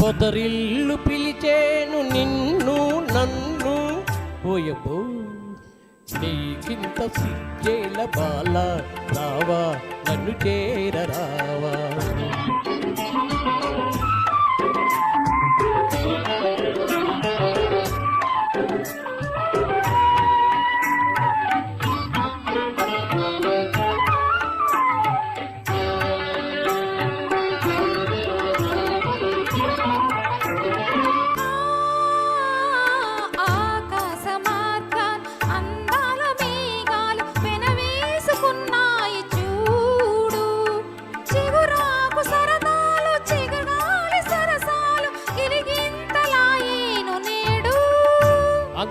పొదరిల్లు పిలిచేను నిన్ను నన్ను పోయబో నీకింత సిగ్గేల బాల రావా నన్ను చేరరావా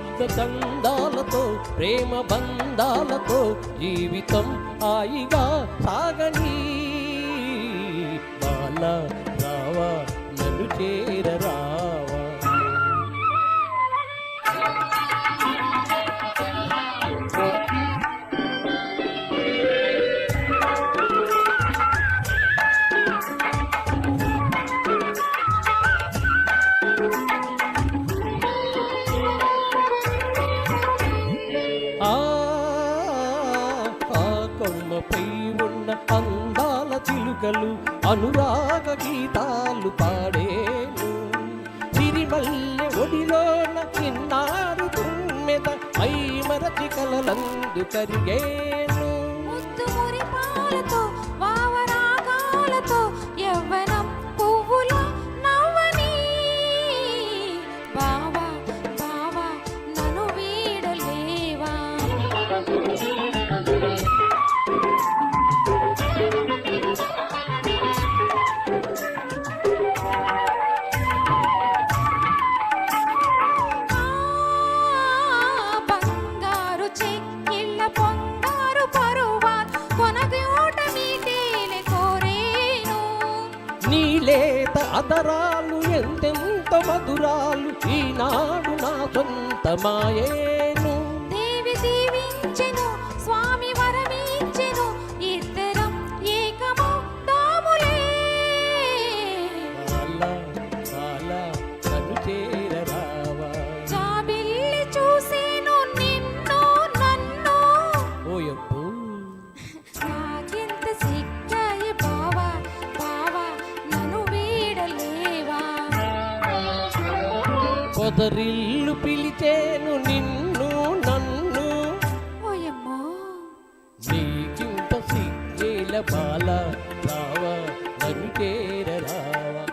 అందచందాలతో ప్రేమ బంధాలతో జీవితం హాయిగా సాగని బాల రావా నన్ను చేరరావా కొమ్మపై ఉన్న అందాల చిలుకలు అనురాగ గీతాలు పాడేను సిరిమల్లె ఒడిలోన చిన్నారు తుమ్మెద పై మరచి కలలందు కరిగేను ముద్దుమురిపాలతో వావరాగాలతో యవ్వనం పువ్వుల నవ్వని బావా బావా నన్ను వీడలేవా నీలేత అదరాలు ఎంతెంత మధురాలు ఈనాడు నా సొంతమాయేను దేవి దీవించెను స్వామి వరమించెను ఇద్దరం ఏకమౌ దాములే బాలా బాలా నన్ను చేరరావా జాబిల్లి చూసేను నిన్ను నన్ను ఓయబ్బో నాకింత సిగ్గాయి బావా బావా నన్ను వీడలేవా పొదరిల్లు పిలిచేను నిన్ను నన్ను ఓయమ్మో నీకింత సిగ్గేల బాల రావా నన్ను చేరరావా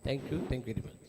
Thank you very much.